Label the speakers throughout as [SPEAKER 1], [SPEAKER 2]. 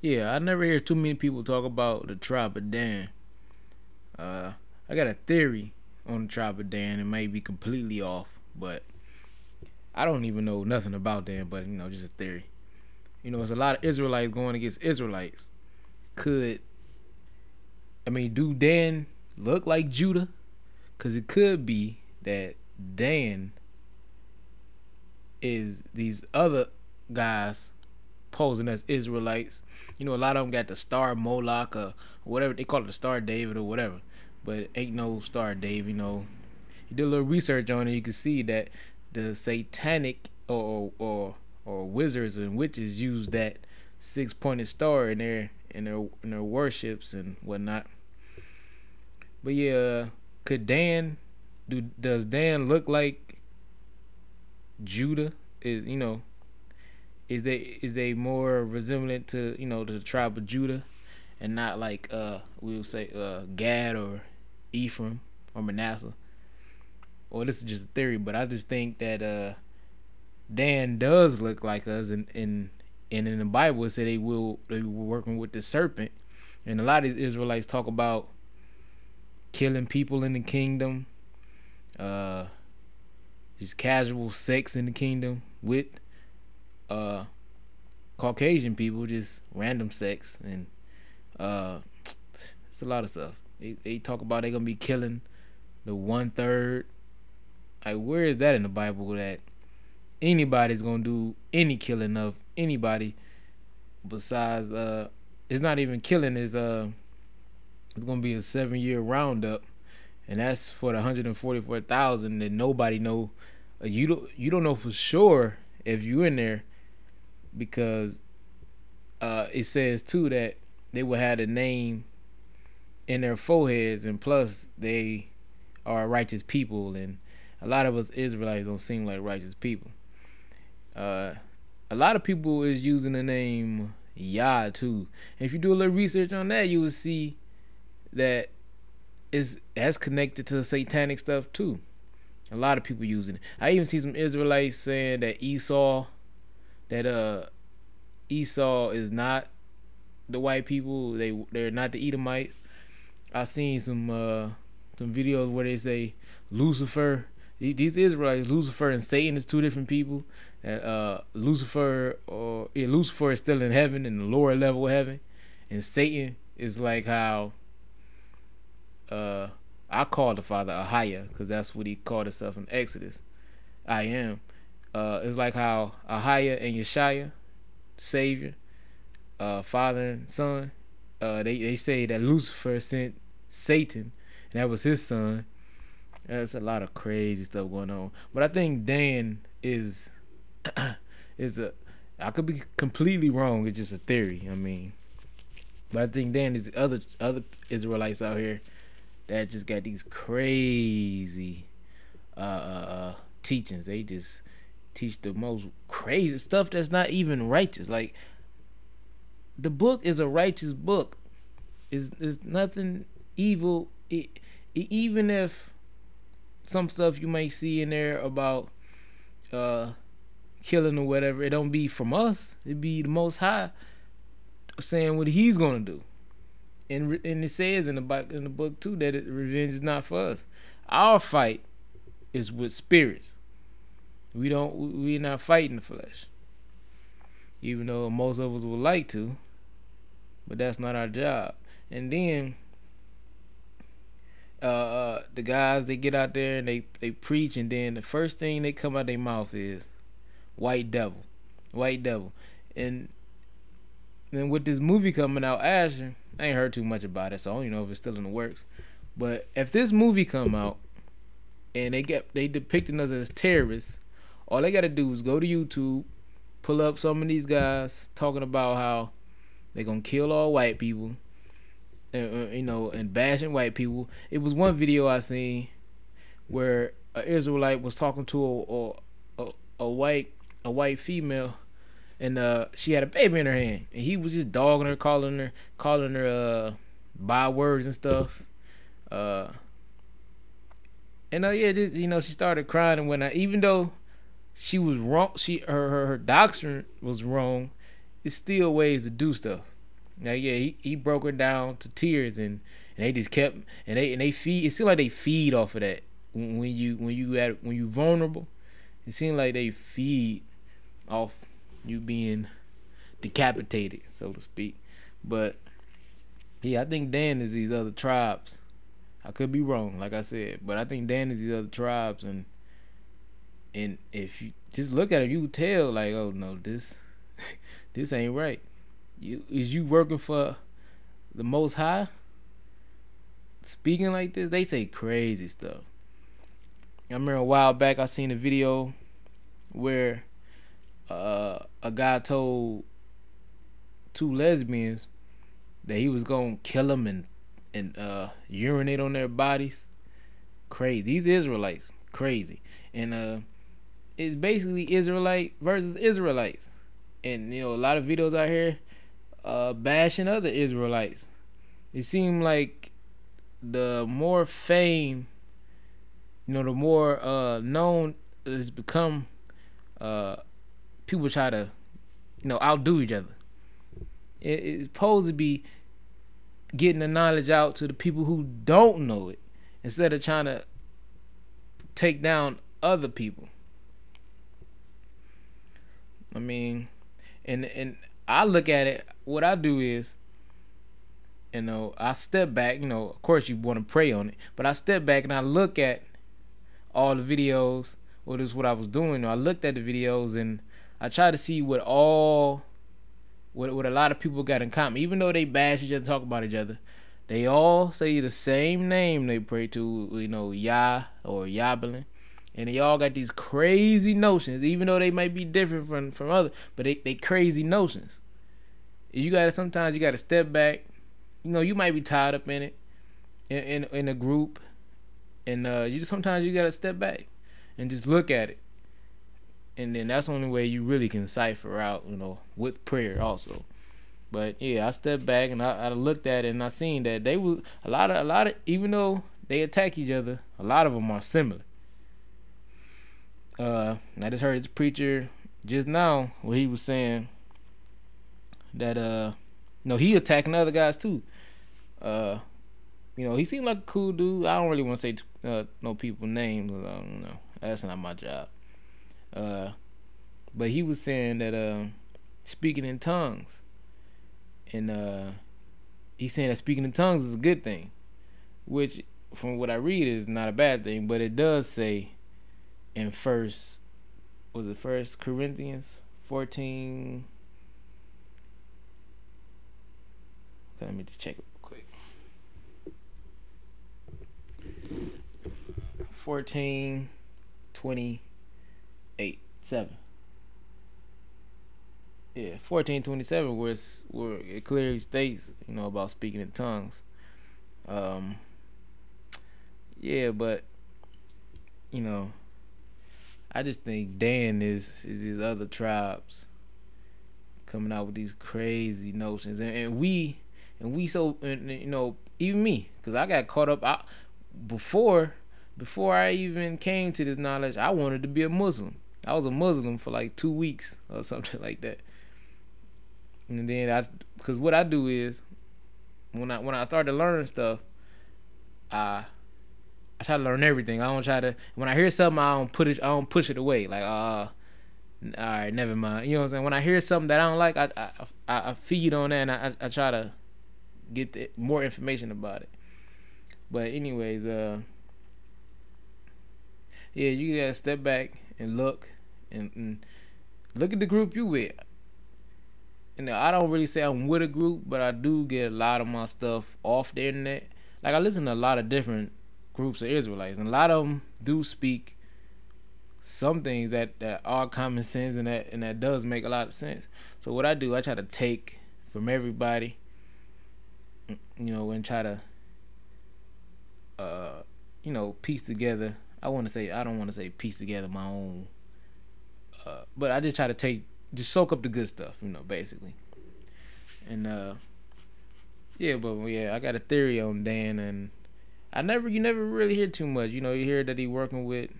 [SPEAKER 1] Yeah, I never hear too many people talk about the tribe of Dan. Uh, I got a theory on the tribe of Dan. It may be completely off, but I don't even know nothing about Dan. But just a theory. It's a lot of Israelites going against Israelites. Could do Dan look like Judah? Cause it could be that Dan is these other guys posing as Israelites. A lot of them got the Star Moloch or whatever they call it, the Star David or whatever. But it ain't no Star David. You did a little research on it, you can see that the satanic or wizards and witches use that six-pointed star in their worships and whatnot. But yeah, could Dan does Dan look like Judah? Is they more resemblant to the tribe of Judah and not like we would say Gad or Ephraim or Manasseh? Well, this is just a theory, but I just think that Dan does look like us, and in the Bible it said they were working with the serpent, and a lot of these Israelites talk about killing people in the kingdom, uh, just casual sex in the kingdom with Caucasian people, just random sex, and it's a lot of stuff. They talk about they gonna be killing the 1/3. Like, where is that in the Bible that anybody's gonna do any killing of anybody besides it's not even killing, it's gonna be a 7-year roundup, and that's for the 144,000 that nobody know. You don't know for sure if you in there, because it says too that they will have a name in their foreheads, and plus they are righteous people, and a lot of us Israelites don't seem like righteous people. A lot of people is using the name Yah too. And if you do a little research on that, you will see that that's connected to satanic stuff too. A lot of people using it. I even see some Israelites saying that Esau is not the white people. They're not the Edomites. I seen some videos where they say Lucifer. These Israelites, Lucifer and Satan is two different people. Lucifer is still in heaven, in the lower level of heaven, and Satan is like how I call the Father Ahia, because that's what he called himself in Exodus. I am. It's like how Ahia and Yeshaya, Savior, Father and Son. They say that Lucifer sent Satan, and that was his son. There's a lot of crazy stuff going on, but I think Dan is I could be completely wrong. It's just a theory. But I think Dan is the other Israelites out here that just got these crazy teachings. They just teach the most crazy stuff that's not even righteous. Like, the book is a righteous book. It's nothing evil. Even if some stuff you may see in there about killing or whatever, it don't be from us. It be the Most High saying what He's gonna do. And it says in the book too that revenge is not for us. Our fight is with spirits. We're not fighting the flesh. Even though most of us would like to, but that's not our job. And then the guys, they get out there and they preach, and then the first thing they come out their mouth is white devil. And then with this movie coming out, Asher, I ain't heard too much about it, so I don't even know if it's still in the works. But if this movie come out and they depicting us as terrorists, all they gotta do is go to YouTube, pull up some of these guys talking about how they gonna kill all white people, and bashing white people. It was one video I seen where an Israelite was talking to a white female, and she had a baby in her hand, and he was just dogging her, calling her bywords and stuff. She started crying and whatnot. Even though she was wrong, her doctrine was wrong, it's still ways to do stuff. Like, yeah, he broke her down to tears, and they just kept, and they feed. It seems like they feed off of that when you vulnerable. It seems like they feed off you being decapitated, so to speak. But yeah, I think Dan is these other tribes. I could be wrong, like I said, but I think Dan is these other tribes, and if you just look at it, you tell like, oh no, this this ain't right. You working for the Most High? Speaking like this, they say crazy stuff. I remember a while back I seen a video where a guy told two lesbians that he was gonna kill them and urinate on their bodies. Crazy. These Israelites, crazy. And it's basically Israelite versus Israelites. And a lot of videos out here bashing other Israelites. It seemed like the more fame, the more known it's become, people try to, outdo each other. It's supposed to be getting the knowledge out to the people who don't know it, instead of trying to take down other people. I mean, and I look at it. What I do is, I step back. Of course, you want to pray on it, but I step back and I look at all the videos. Well, this is what I was doing. I looked at the videos and I try to see what a lot of people got in common. Even though they bash each other, talk about each other, they all say the same name they pray to. Yah or Yahweh. And they all got these crazy notions, even though they might be different from other, but they crazy notions. Sometimes you gotta step back. You might be tied up in it, in a group, and sometimes you gotta step back and just look at it, and then that's the only way you really can cipher out, with prayer also. But yeah, I stepped back and I looked at it and I seen that they was a lot of even though they attack each other, a lot of them are similar. I just heard this preacher just now where he was saying that he attacking other guys too. He seemed like a cool dude. I don't really want to say no people's names. That's not my job. But he was saying that speaking in tongues, and he's saying that speaking in tongues is a good thing, which from what I read is not a bad thing. But it does say in First Corinthians 14. Okay, let me just check it real quick. 14:28:7. Yeah, 14:27, where it clearly states, about speaking in tongues. Yeah, but I just think Dan is these other tribes coming out with these crazy notions, and we so, even me, because I got caught up. Before I even came to this knowledge, I wanted to be a Muslim. I was a Muslim for like 2 weeks or something like that. And then because what I do is, when I start to learn stuff, I try to learn everything. I don't try to, when I hear something, I don't push it away. Like, all right, never mind. You know what I'm saying? When I hear something that I don't like, I feed on that, and I try to get more information about it. But anyways, yeah, you gotta step back and look and look at the group you with. I don't really say I'm with a group, but I do get a lot of my stuff off the internet. Like, I listen to a lot of different groups of Israelites, and a lot of them do speak some things that are common sense, and that does make a lot of sense. So what I do, I try to take from everybody, and try to piece together. I don't want to say piece together my own, but I just try to soak up the good stuff, basically. And yeah, but yeah, I got a theory on Dan, and you never really hear too much. You hear that he working with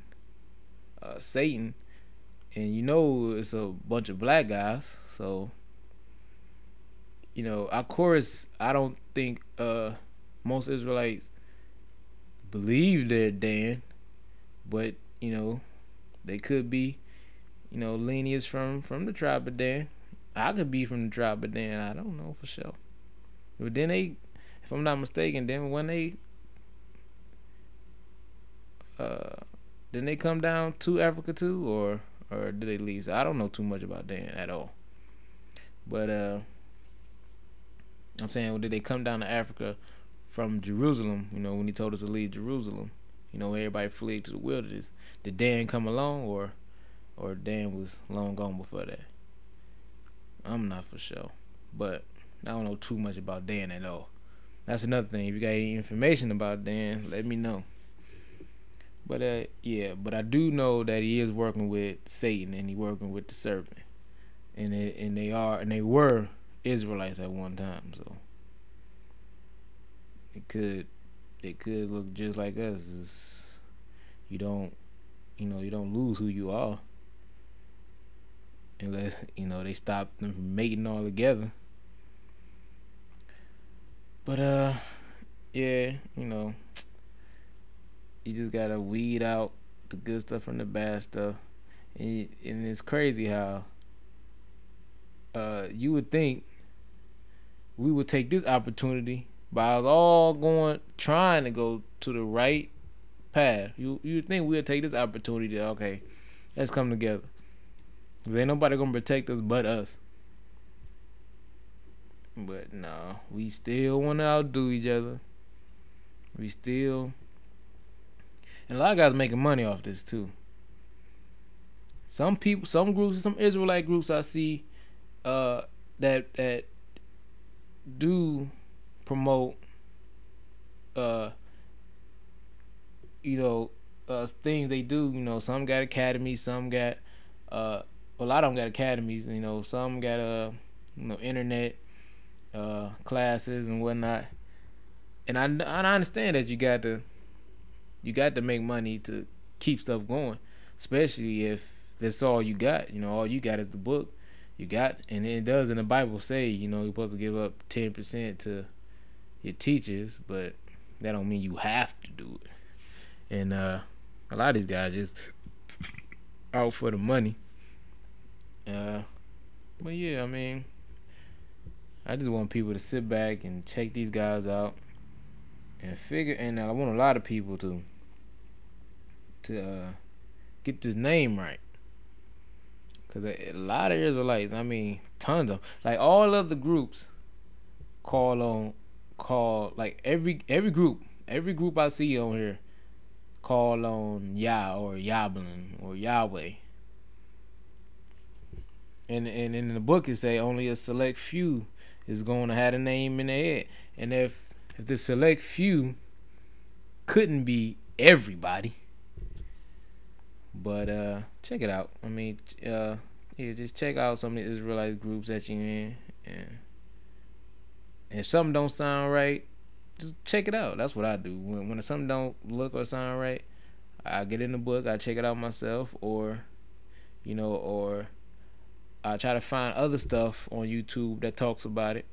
[SPEAKER 1] Satan, and it's a bunch of black guys. So Of course, I don't think most Israelites believe they're Dan, but they could be lineage from the tribe of Dan. I could be from the tribe of Dan. I don't know for sure. But then if I'm not mistaken, uh, then they come down to Africa too, or did they leave? So I don't know too much about Dan at all. But I'm saying, well, did they come down to Africa from Jerusalem? When he told us to leave Jerusalem, everybody fled to the wilderness. Did Dan come along, or Dan was long gone before that? I'm not for sure, but I don't know too much about Dan at all. That's another thing. If you got any information about Dan, let me know. But but I do know that he is working with Satan, and he working with the serpent, and they were Israelites at one time, so it could look just like us. You don't lose who you are unless they stop them from mating all together. But yeah, you just gotta weed out the good stuff from the bad stuff, and it's crazy how you would think we would take this opportunity by us all trying to go to the right path. You would think we'd take this opportunity to, okay, let's come together, cause ain't nobody gonna protect us but us. But no, we still wanna outdo each other. We still, and a lot of guys making money off this too. Some people, some groups, some Israelite groups I see that do promote things they do. Some got academies, some got a lot of them got academies. Some got internet classes and whatnot. And I understand that you got to make money to keep stuff going, especially if that's all you got. All you got is the book. You got, and it does in the Bible say, you're supposed to give up 10% to your teachers, but that don't mean you have to do it. And a lot of these guys just out for the money. But yeah, I mean, I just want people to sit back and check these guys out and figure. And I want a lot of people to get this name right, because a lot of Israelites, I mean, tons of, like, all of the groups call like every group I see on here call on Yah or Yablin or Yahweh. And in the book it say only a select few is going to have a name in their head. And if the select few couldn't be everybody, but check it out. I mean, just check out some of the Israelite groups that you're in, and if something don't sound right, just check it out. That's what I do. When something don't look or sound right, I get in the book, I check it out myself, or I try to find other stuff on YouTube that talks about it,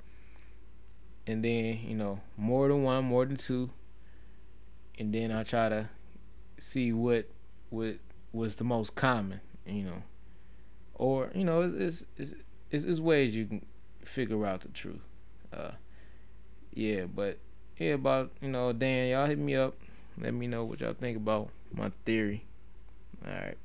[SPEAKER 1] and then more than one, more than two, and then I try to see what was the most common, or it's ways you can figure out the truth. About Dan, y'all hit me up, let me know what y'all think about my theory. All right.